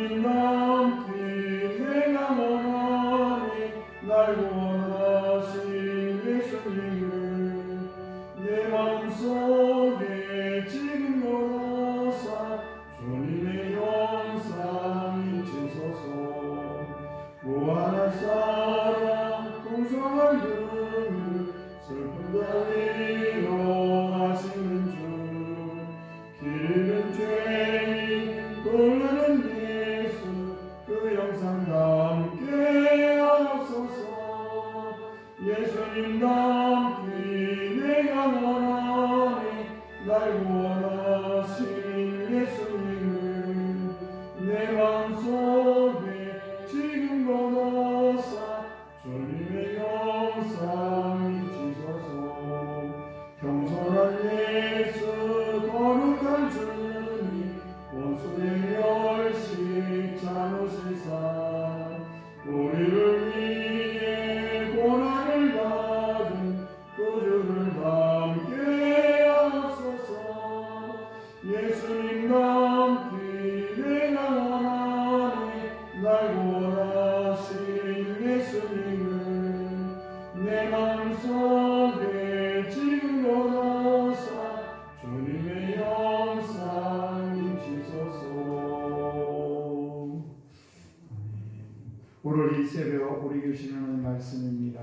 예수님 남기 내가 원하네. 날 구원하신 예수님을 내 마음속에 지금 걸어서 주님의 영상 잊으소서. 무한한 사랑 풍성한 그 슬픔 다 위로하시는 주, 길은 죄인 돌리는 예수 그 영상 함께 하옵소서. 예수님 남기 내가 원하네. 날 구원하신 예수님을 내 마음속에 지금 걸어서 주님의 영상 잊으소서. 겸손한 예수 거룩한 주님 원수의 멸시 참으시사 우리를 위해 고난을 받은 구주를 함께 하옵소서. 예수님 남기 내가 원하네. 날 구원하신 예수님을 내 마음속에 지금 걸어서 주님의 영상 잊으소서. 오늘 이 새벽 우리 교신 하는 말씀입니다.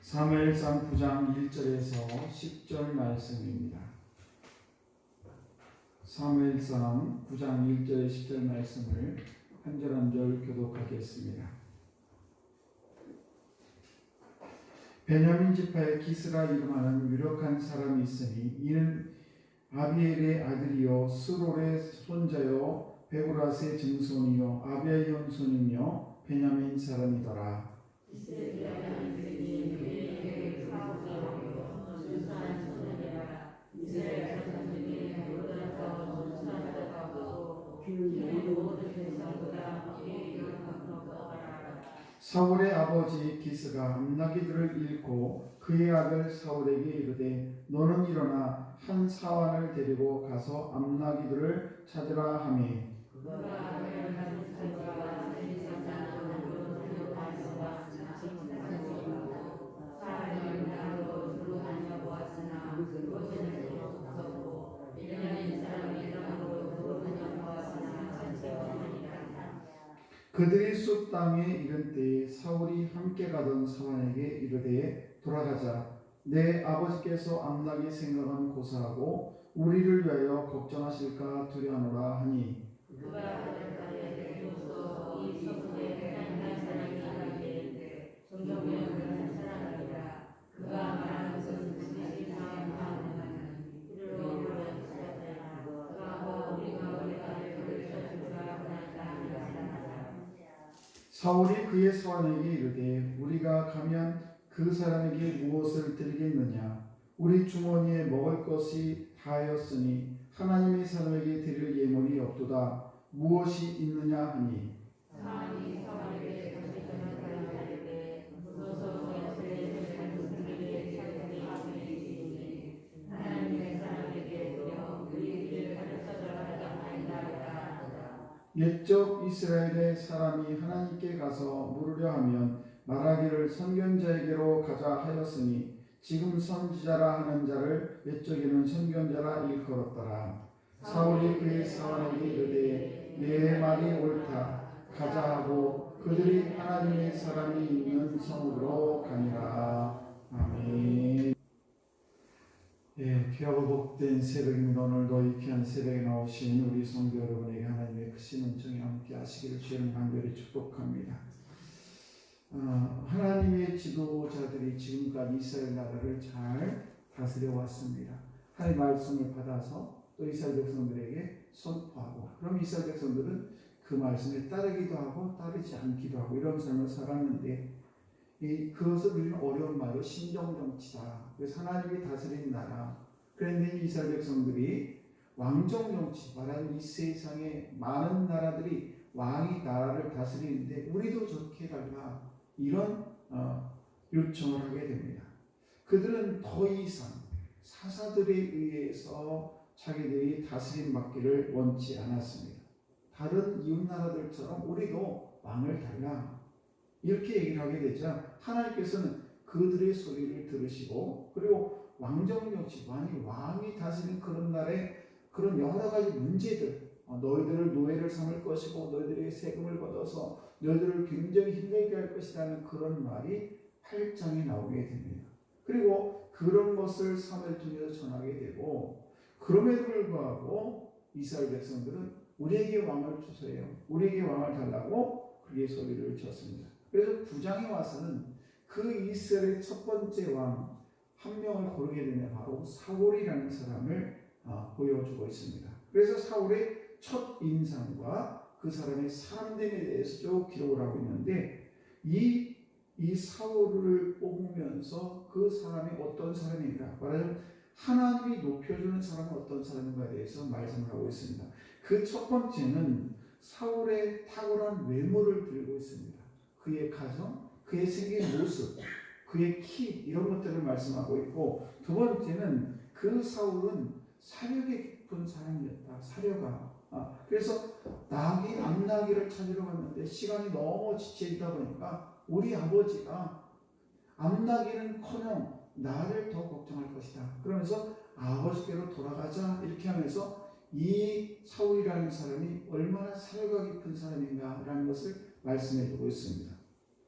사무엘상 9장 1절에서 10절 말씀입니다. 사무엘상 9장 1절 10절 말씀을 한 절 한 절 교독하겠습니다. 베냐민 지파의 기스라 이름하는 유력한 사람이 있으니 이는 아비엘의 아들이요 스롤의 손자요 베고라스의 증손이요 아비아의 현손이며 베냐민 사람이더라. 사울의 아버지 기스가 암나기들을 잃고 그의 아들 사울에게 이르되 너는 일어나 한 사환을 데리고 가서 암나기들을 찾으라 하매 그들이 숲 땅에 이른 때에 사울이 함께 가던 사환에게 이르되 돌아가자. 내 아버지께서 암나기 생각은 고사하고 우리를 위하여 걱정하실까 두려하노라 하니 사울이 그의 사환에게 이르되 우리가 가면 그 사람에게 무엇을 드리겠느냐. 우리 주머니에 먹을 것이 다하였으니 하나님의 사람에게 드릴 예물이 없도다. 무엇이 있느냐 하니 옛적 이스라엘의 사람이 하나님께 가서 물으려 하면 말하기를 선견자에게로 가자 하였으니 지금 선지자라 하는 자를 옛적에는 선견자라 일컬었더라. 사울이 그의 사환에게 이르되 내 말이 옳다. 가자 하고 그들이 하나님의 사람이 있는 성읍으로 가니라. 아멘. 귀하고 복된 새벽입니다. 오늘도 이 귀한 새벽에 나오신 우리 성도 여러분에게 하나님의 크신 은총이 함께 하시기를 주님 간절히 축복합니다. 하나님의 지도자들이 지금까지 이스라엘 나라를 잘 다스려 왔습니다. 하나님의 말씀을 받아서 또 이스라엘 백성들에게 선포하고, 그럼 이스라엘 백성들은 그 말씀에 따르기도 하고 따르지 않기도 하고 이런 삶을 살았는데, 그것을 우리는 어려운 말로 신정정치다. 그래서 하나님이 다스리는 나라. 그런데 이스라엘 백성들이 왕정정치, 말하는 이 세상에 많은 나라들이 왕이 나라를 다스리는데 우리도 저렇게 해달라, 이런 요청을 하게 됩니다. 그들은 더 이상 사사들에 의해서 자기들이 다스림 받기를 원치 않았습니다. 다른 이웃 나라들처럼 우리도 왕을 달라. 이렇게 얘기를 하게 되자 하나님께서는 그들의 소리를 들으시고, 그리고 왕정 역시 왕이 다스리는 그런 날에 그런 여러 가지 문제들, 너희들을 노예를 삼을 것이고 너희들에게 세금을 걷어서 너희들을 굉장히 힘들게 할 것이라는 그런 말이 8장에 나오게 됩니다. 그리고 그런 것을 사무엘 통해서 전하게 되고, 그럼에도 불구하고 이스라엘 백성들은 우리에게 왕을 주세요, 우리에게 왕을 달라고 그의 소리를 쳤습니다. 그래서 9장에 와서는 그 이스라엘의 첫 번째 왕 한 명을 고르게 되면 바로 사울이라는 사람을 보여주고 있습니다. 그래서 사울의 첫 인상과 그 사람의 사람됨에 대해서 쭉 기록을 하고 있는데, 이 사울을 뽑으면서 그 사람이 어떤 사람인가, 말하자면 하나님이 높여주는 사람은 어떤 사람인가에 대해서 말씀을 하고 있습니다. 그 첫 번째는 사울의 탁월한 외모를 들고 있습니다. 그의 가정, 그의 생긴 모습, 그의 키, 이런 것들을 말씀하고 있고, 두 번째는 그 사울은 사력이 깊은 사람이었다. 사려가. 그래서 암나귀를 찾으러 갔는데 시간이 너무 지체있다 보니까 우리 아버지가 암나귀는커녕 나를 더 걱정할 것이다. 그러면서 아버지께로 돌아가자, 이렇게 하면서 이 사울이라는 사람이 얼마나 사려가 깊은 사람인가라는 것을 말씀해 주고 있습니다.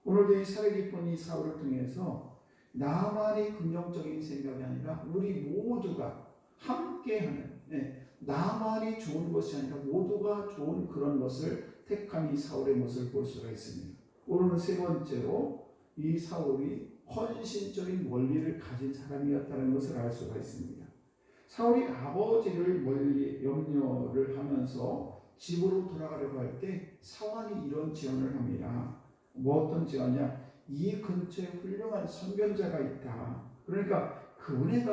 오늘도 이 사려 깊은 이 사울을 통해서 나만의 긍정적인 생각이 아니라 우리 모두가 함께하는, 나만이 좋은 것이 아니라 모두가 좋은 그런 것을 택한 이 사울의 모습을 볼 수가 있습니다. 오늘은 세 번째로 이 사울이 헌신적인 원리를 가진 사람이었다는 것을 알 수가 있습니다. 사울이 아버지를 멀리 염려를 하면서 집으로 돌아가려고 할 때 사환이 이런 제안을 합니다. 뭐 어떤 제안이냐? 이 근처에 훌륭한 선견자가 있다. 그러니까 그분에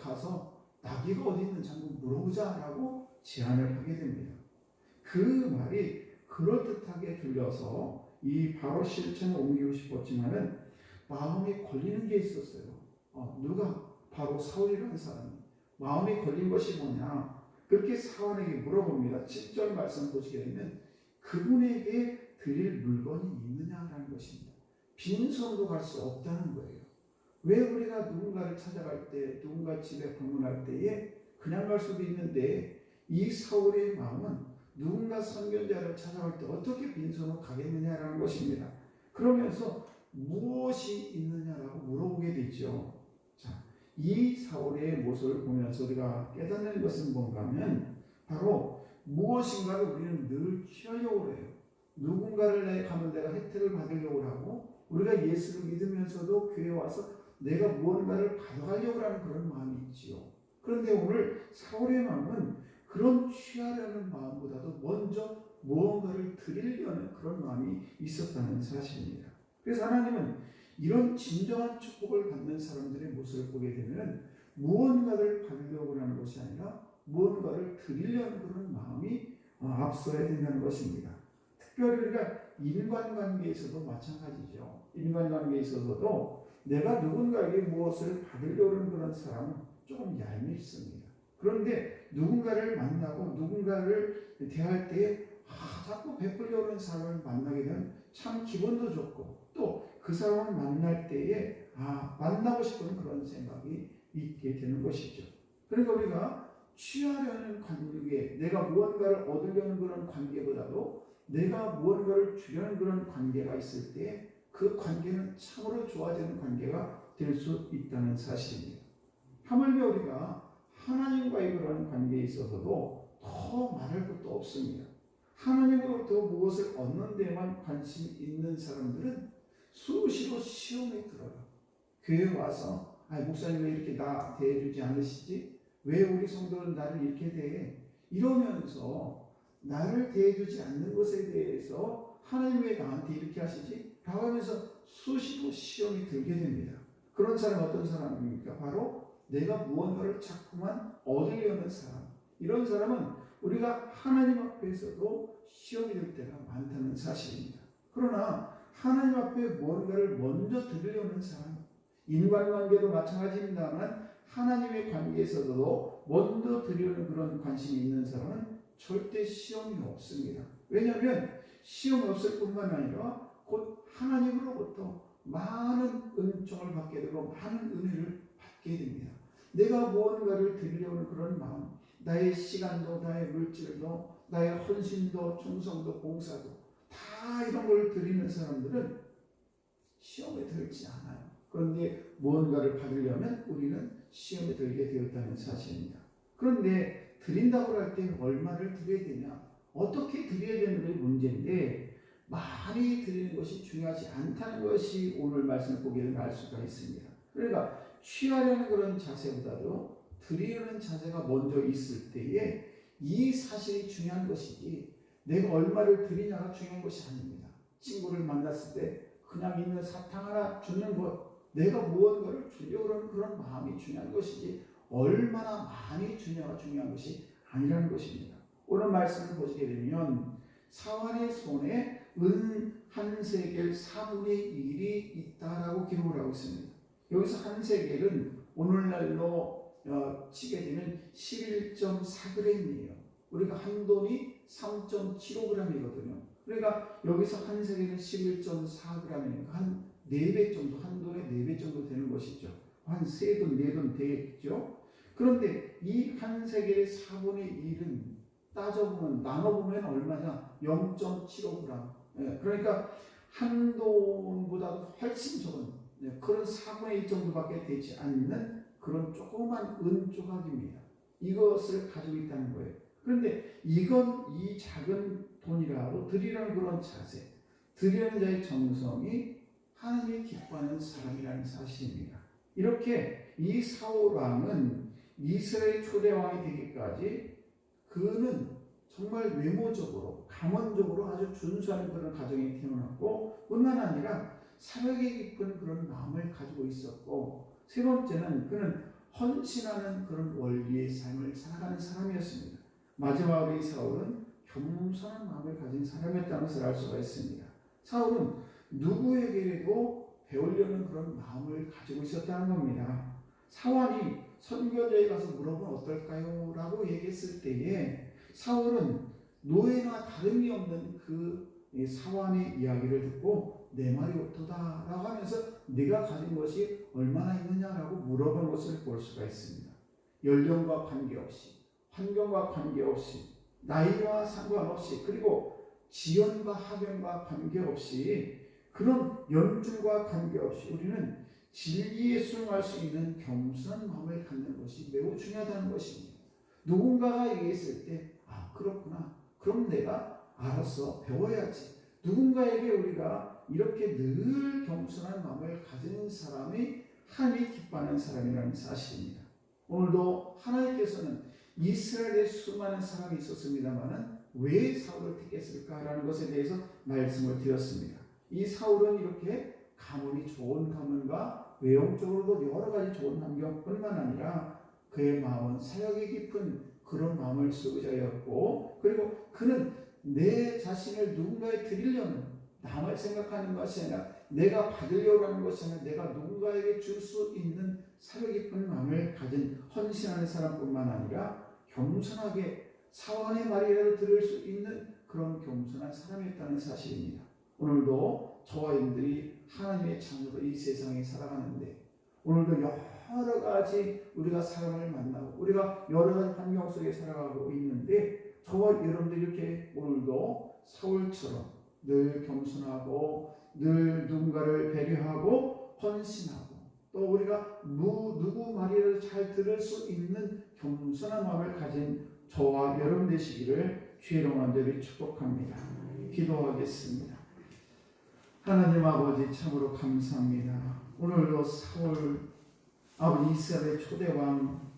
가서 나귀가 어디 있는지 한번 물어보자라고 제안을 하게 됩니다. 그 말이 그럴듯하게 들려서 이 바로 실천에 옮기고 싶었지만은 마음이 걸리는 게 있었어요. 누가? 바로 사울이라는 사람이 마음이 걸린 것이 뭐냐? 그렇게 사울에게 물어봅니다. 7절 말씀 보시게 되면 그분에게 드릴 물건이 있느냐라는 것입니다. 빈손으로 갈 수 없다는 거예요. 왜 우리가 누군가를 찾아갈 때, 누군가 집에 방문할 때에 그냥 갈 수도 있는데, 이 사울의 마음은 누군가 선견자를 찾아갈 때 어떻게 빈손으로 가겠느냐라는 것입니다. 그러면서 무엇이 있느냐라고 물어보게 되죠. 자, 이 사울의 모습을 보면서 우리가 깨닫는 것은 뭔가 하면 바로 무엇인가를 우리는 늘 취하려고 해요. 누군가를 가면 내가 혜택을 받으려고 하고, 우리가 예수를 믿으면서도 교회에 와서 내가 무언가를 가져가려고 하는 그런 마음이 있지요. 그런데 오늘 사울의 마음은 그런 취하려는 마음보다도 먼저 무언가를 드리려는 그런 마음이 있었다는 사실입니다. 그래서 하나님은 이런 진정한 축복을 받는 사람들의 모습을 보게 되면 무언가를 받으려고 하는 것이 아니라 무언가를 드리려는 그런 마음이 앞서야 된다는 것입니다. 특별히 우리가 인간관계에서도 마찬가지죠. 인간관계에 있어서도 내가 누군가에게 무엇을 받으려고 하는 그런 사람은 조금 얄밉습니다. 그런데 누군가를 만나고 누군가를 대할 때에 자꾸 베풀려고 하는 사람을 만나게 되면 참 기분도 좋고, 또 그 사람을 만날 때에 만나고 싶은 그런 생각이 있게 되는 것이죠. 그러니까 우리가 취하려는 관계, 내가 무언가를 얻으려는 그런 관계보다도 내가 무언가를 주려는 그런 관계가 있을 때 그 관계는 참으로 좋아지는 관계가 될 수 있다는 사실입니다. 하물며 우리가 하나님과의 그런 관계에 있어서도 더 말할 것도 없습니다. 하나님으로부터 무엇을 얻는 데만 관심이 있는 사람들은 수시로 시험에 들어요. 교회에 와서 목사님 왜 이렇게 나 대해주지 않으시지? 왜 우리 성도는 나를 이렇게 대해? 이러면서 나를 대해주지 않는 것에 대해서 하나님 왜 나한테 이렇게 하시지? 라고 하면서 수시로 시험이 들게 됩니다. 그런 사람은 어떤 사람입니까? 바로 내가 무언가를 자꾸만 얻으려는 사람. 이런 사람은 우리가 하나님 앞에서도 시험이 될 때가 많다는 사실입니다. 그러나 하나님 앞에 무언가를 먼저 드리려는 사람, 인간관계도 마찬가지입니다만 하나님의 관계에서도 먼저 드리려는 그런 관심이 있는 사람은 절대 시험이 없습니다. 왜냐하면 시험이 없을 뿐만 아니라 곧 하나님으로부터 많은 은총을 받게 되고 많은 은혜를 받게 됩니다. 내가 무언가를 드리려는 그런 마음, 나의 시간도 나의 물질도 나의 헌신도 충성도 봉사도 다 이런 걸 드리는 사람들은 시험에 들지 않아요. 그런데 무언가를 받으려면 우리는 시험에 들게 되었다는 사실입니다. 그런데 드린다고 할 때 얼마를 드려야 되냐, 어떻게 드려야 되는 게 문제인데 많이 드리는 것이 중요하지 않다는 것이 오늘 말씀을 보게 되면 알 수가 있습니다. 그러니까 취하려는 그런 자세보다도 드리려는 자세가 먼저 있을 때에 이 사실이 중요한 것이지 내가 얼마를 드리냐가 중요한 것이 아닙니다. 친구를 만났을 때 그냥 있는 사탕 하나 주는 것, 내가 무언가를 주려고 하는 그런 마음이 중요한 것이지 얼마나 많이 주냐가 중요한 것이 아니라는 것입니다. 오늘 말씀을 보시게 되면 사환의 손에 은 한 세겔 4분의 1이 있다라고 기록을 하고 있습니다. 여기서 한 세겔은 오늘날로 치게 되면 11.4g이에요. 우리가 한 돈이 3.75g이거든요. 그러니까 여기서 한 세겔은 11.4g이니까 한 4배 정도, 한 돈의 4배 정도 되는 것이죠. 한 3돈, 4돈 되겠죠. 그런데 이 한 세겔의 4분의 1은 따져보면, 나눠보면 얼마냐? 0.75g. 그러니까 한 돈보다도 훨씬 적은 그런 4분의 1 정도밖에 되지 않는 그런 조그만 은 조각입니다. 이것을 가지고 있다는 거예요. 그런데 이건 이 작은 돈이라도 드리려는 그런 자세, 드리려는 자의 정성이 하나님이 기뻐하는 사람이라는 사실입니다. 이렇게 이 사울 왕은 이스라엘 초대 왕이 되기까지 그는 정말 외모적으로 감언적으로 아주 준수한 그런 가정에 태어났고, 뿐만 아니라 사역에 깊은 그런 마음을 가지고 있었고, 세 번째는 그는 헌신하는 그런 원리의 삶을 살아가는 사람이었습니다. 마지막으로 이 사울은 겸손한 마음을 가진 사람이었다는 것을 알 수가 있습니다. 사울은 누구에게라도 배우려는 그런 마음을 가지고 있었다는 겁니다. 사환이 선교지에 가서 물어보면 어떨까요? 라고 얘기했을 때에 사울은 노예나 다름이 없는 그 사환의 이야기를 듣고 내 말이 옳도다 라고 하면서 네가 가진 것이 얼마나 있느냐라고 물어본 것을 볼 수가 있습니다. 연령과 관계없이, 환경과 관계없이, 나이와 상관없이, 그리고 지연과 학연과 관계없이, 그런 연줄과 관계없이 우리는 진리에 순응할 수 있는 겸손한 마음을 갖는 것이 매우 중요하다는 것입니다. 누군가가 얘기했을 때 그렇구나, 그럼 내가 알아서 배워야지. 누군가에게 우리가 이렇게 늘 겸손한 마음을 가진 사람이 하나님이 기뻐하는 사람이라는 사실입니다. 오늘도 하나님께서는 이스라엘에 수많은 사람이 있었습니다만 왜 사울을 택했을까라는 것에 대해서 말씀을 드렸습니다. 이 사울은 이렇게 가문이 좋은 가문과 외형적으로도 여러 가지 좋은 환경뿐만 아니라 그의 마음은 사역에 깊은 그런 마음을 쓰고 자였고, 그리고 그는 내 자신을 누군가에 드리려는, 남을 생각하는 것이 아니라 내가 받으려고 하는 것이 아니라 내가 누군가에게 줄 수 있는 사역 깊은 마음을 가진 헌신하는 사람뿐만 아니라 겸손하게 사환의 말이라도 들을 수 있는 그런 겸손한 사람이었다는 사실입니다. 오늘도 저와 여러분들이 하나님의 자녀로 이 세상에 살아가는데, 오늘도 여러 가지 우리가 사람을 만나고 우리가 여러 가지 환경 속에 살아가고 있는데, 저와 여러분들이 이렇게 오늘도 사울처럼 늘 겸손하고 늘 누군가를 배려하고 헌신하고, 또 우리가 누구 말이라도 잘 들을 수 있는 겸손한 마음을 가진 저와 여러분 되시기를 주의 이름으로 간절히 축복합니다. 기도하겠습니다. 하나님 아버지, 참으로 감사합니다. 오늘도 사울 아버지, 이스라엘 초대왕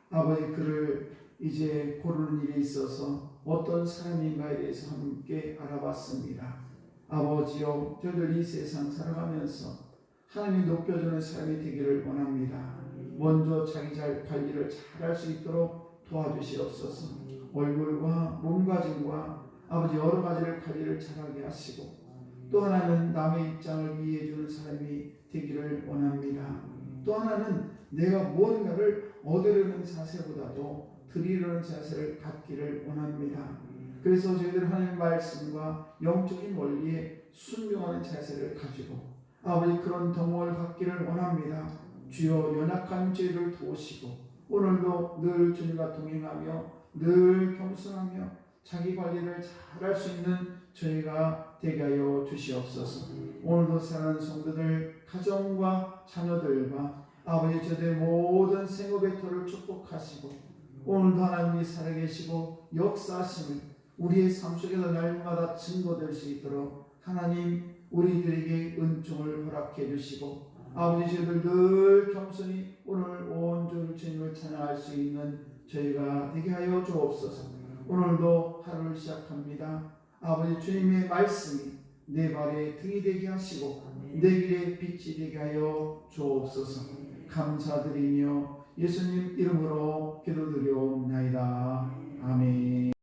아버지, 그를 이제 고르는 일에 있어서 어떤 사람인가에 대해서 함께 알아봤습니다. 아버지요, 저희들 이 세상 살아가면서 하나님이 높여주는 사람이 되기를 원합니다. 먼저 자기 관리를 잘할 수 있도록 도와주시옵소서. 얼굴과 몸가짐과 아버지 여러 가지를 관리를 잘하게 하시고, 또 하나는 남의 입장을 이해해주는 사람이 되기를 원합니다. 또 하나는 내가 무언가를 얻으려는 자세보다도 드리려는 자세를 갖기를 원합니다. 그래서 저희들 하나님 말씀과 영적인 원리에 순종하는 자세를 가지고 아버지 그런 동원을 갖기를 원합니다. 주여 연약한 죄를 도우시고 오늘도 늘 주님과 동행하며 늘 겸손하며 자기 관리를 잘할 수 있는 저희가 되게 하여 주시옵소서. 오늘도 사랑하는 성도들 가정과 자녀들과 아버지 저들의 모든 생업의 터를 축복하시고 오늘도 하나님이 살아계시고 역사하심을 우리의 삶 속에서 날마다 증거될 수 있도록 하나님 우리들에게 은총을 허락해 주시고 아버지 저희들 늘 겸손히 오늘 온전히 주님을 찬양할 수 있는 저희가 되게 하여 주옵소서. 오늘도 하루를 시작합니다. 아버지 주님의 말씀이 내 발에 등이 되게 하시고 내 길에 빛이 되게 하여 주옵소서. 감사드리며 예수님 이름으로 기도드리옵나이다. 아멘.